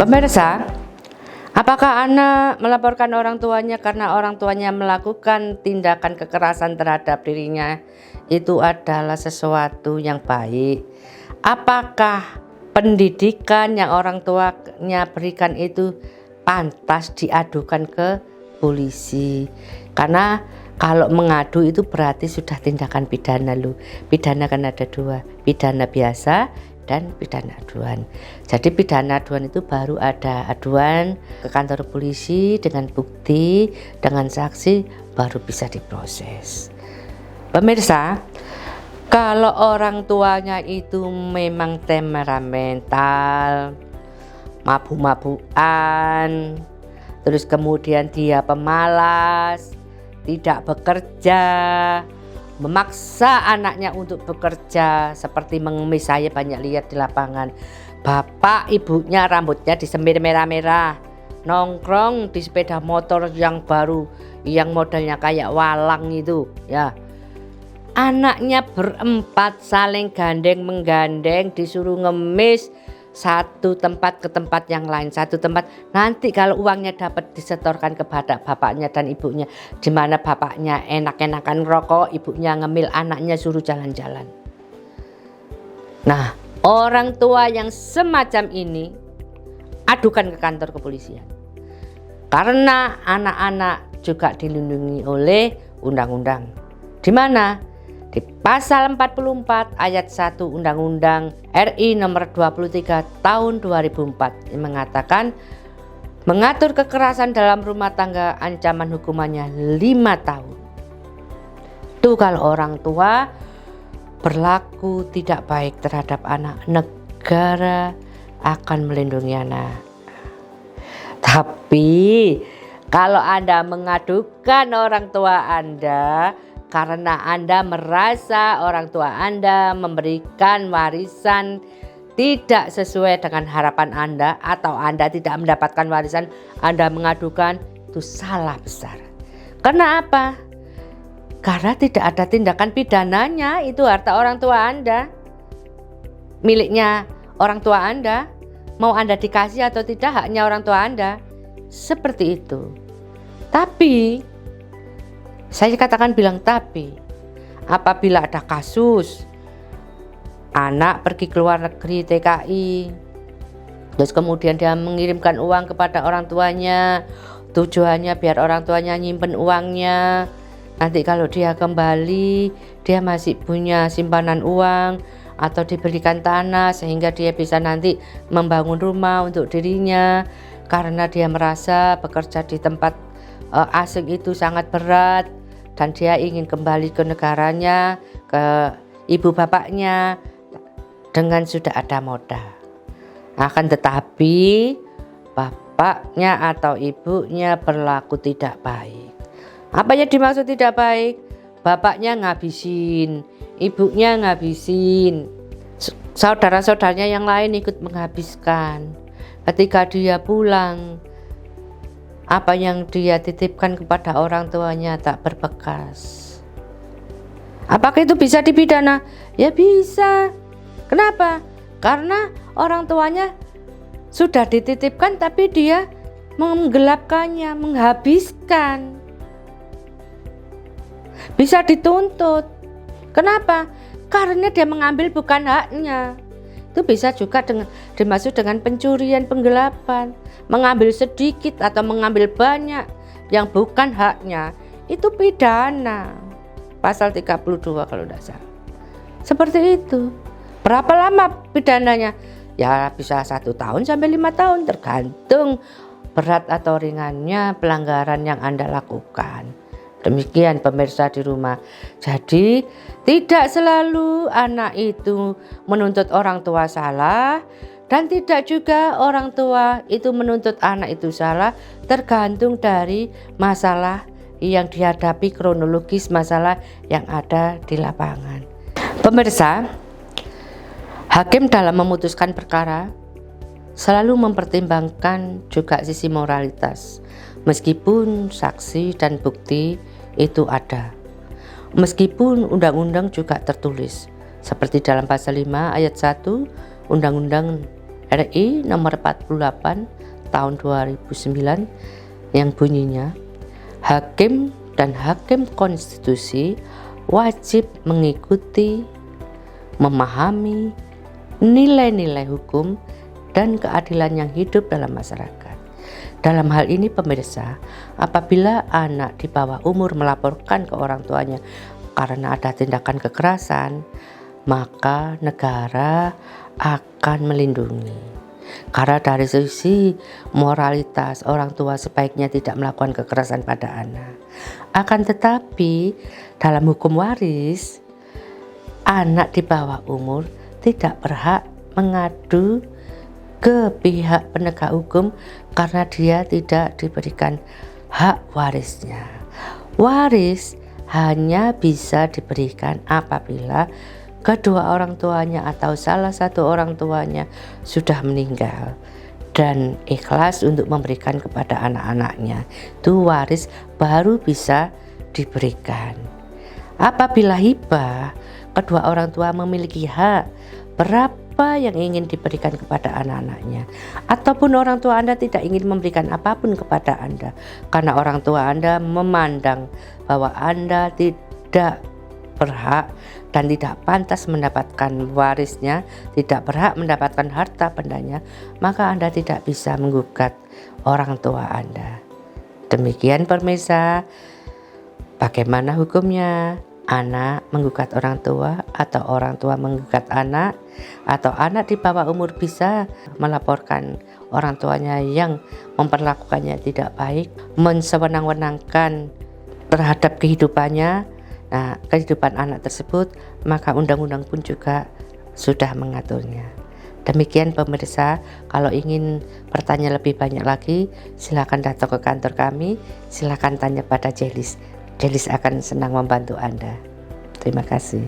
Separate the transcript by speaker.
Speaker 1: Pemirsa, apakah anak melaporkan orang tuanya karena orang tuanya melakukan tindakan kekerasan terhadap dirinya itu adalah sesuatu yang baik? Apakah pendidikan yang orang tuanya berikan itu pantas diadukan ke polisi? Karena kalau mengadu itu berarti sudah tindakan pidana loh. Pidana kan ada dua, pidana biasa dan pidana aduan. Jadi pidana aduan itu baru ada aduan ke kantor polisi dengan bukti, dengan saksi, baru bisa diproses. Pemirsa, kalau orang tuanya itu memang temperamental, mabuk-mabukan, terus kemudian dia pemalas, tidak bekerja, memaksa anaknya untuk bekerja, seperti mengemis. Saya banyak lihat di lapangan, bapak ibunya rambutnya disemir merah-merah, nongkrong di sepeda motor yang baru, yang modelnya kayak walang itu ya. Anaknya berempat saling gandeng menggandeng, disuruh ngemis satu tempat ke tempat yang lain, satu tempat. Nanti kalau uangnya dapat disetorkan kepada bapaknya dan ibunya, di mana bapaknya enak-enakan rokok, ibunya ngemil, anaknya suruh jalan-jalan. Nah, orang tua yang semacam ini adukan ke kantor kepolisian, karena anak-anak juga dilindungi oleh undang-undang. Di mana? Di pasal 44 ayat 1 Undang-Undang RI nomor 23 tahun 2004 yang mengatakan mengatur kekerasan dalam rumah tangga ancaman hukumannya 5 tahun. Itu kalau orang tua berlaku tidak baik terhadap anak, negara akan melindungi anak. Tapi kalau Anda mengadukan orang tua Anda karena Anda merasa orang tua Anda memberikan warisan tidak sesuai dengan harapan Anda, atau Anda tidak mendapatkan warisan, Anda mengadukan, itu salah besar. Karena apa? Karena tidak ada tindakan pidananya, itu harta orang tua Anda, miliknya orang tua Anda. Mau Anda dikasih atau tidak, haknya orang tua Anda. Seperti itu. Tapi saya katakan tapi apabila ada kasus anak pergi ke luar negeri TKI, terus kemudian dia mengirimkan uang kepada orang tuanya, tujuannya biar orang tuanya nyimpen uangnya, nanti kalau dia kembali dia masih punya simpanan uang atau diberikan tanah sehingga dia bisa nanti membangun rumah untuk dirinya, karena dia merasa bekerja di tempat asing itu sangat berat dan dia ingin kembali ke negaranya, ke ibu bapaknya dengan sudah ada modal. Akan tetapi bapaknya atau ibunya berlaku tidak baik. Apa yang dimaksud tidak baik? Bapaknya ngabisin, ibunya ngabisin, saudara-saudaranya yang lain ikut menghabiskan. Ketika dia pulang, apa yang dia titipkan kepada orang tuanya tak berbekas. Apakah itu bisa dipidana? Ya bisa. Kenapa? Karena orang tuanya sudah dititipkan tapi dia menggelapkannya, menghabiskan. Bisa dituntut. Kenapa? Karena dia mengambil bukan haknya. Itu bisa juga dimaksud dengan pencurian, penggelapan, mengambil sedikit atau mengambil banyak yang bukan haknya, itu pidana. Pasal 32 kalau tidak salah. Seperti itu. Berapa lama pidananya? Ya bisa 1 tahun sampai 5 tahun tergantung berat atau ringannya pelanggaran yang Anda lakukan. Demikian pemirsa di rumah. Jadi tidak selalu anak itu menuntut orang tua salah, dan tidak juga orang tua itu menuntut anak itu salah, tergantung dari masalah yang dihadapi, kronologis masalah yang ada di lapangan. Pemirsa, hakim dalam memutuskan perkara selalu mempertimbangkan juga sisi moralitas, meskipun saksi dan bukti itu ada. Meskipun undang-undang juga tertulis seperti dalam pasal 5 ayat 1 Undang-Undang RI nomor 48 tahun 2009 yang bunyinya, hakim dan hakim konstitusi wajib mengikuti, memahami nilai-nilai hukum dan keadilan yang hidup dalam masyarakat. Dalam hal ini pemirsa, apabila anak di bawah umur melaporkan ke orang tuanya karena ada tindakan kekerasan, maka negara akan melindungi. Karena dari sisi moralitas, orang tua sebaiknya tidak melakukan kekerasan pada anak. Akan tetapi dalam hukum waris, anak di bawah umur tidak berhak mengadu ke pihak penegak hukum karena dia tidak diberikan hak warisnya. Waris hanya bisa diberikan apabila kedua orang tuanya atau salah satu orang tuanya sudah meninggal dan ikhlas untuk memberikan kepada anak-anaknya. Itu waris baru bisa diberikan. Apabila hibah, kedua orang tua memiliki hak berapa yang ingin diberikan kepada anak-anaknya, ataupun orang tua Anda tidak ingin memberikan apapun kepada Anda karena orang tua Anda memandang bahwa Anda tidak berhak dan tidak pantas mendapatkan warisnya, tidak berhak mendapatkan harta bendanya, maka Anda tidak bisa menggugat orang tua Anda. Demikian pemirsa, bagaimana hukumnya? Anak menggugat orang tua atau orang tua menggugat anak, atau anak di bawah umur bisa melaporkan orang tuanya yang memperlakukannya tidak baik, mensewenang-wenangkan terhadap kehidupannya, kehidupan anak tersebut, maka undang-undang pun juga sudah mengaturnya. Demikian pemirsa, kalau ingin bertanya lebih banyak lagi, silakan datang ke kantor kami, silakan tanya pada Jelis. Jelis akan senang membantu Anda. Terima kasih.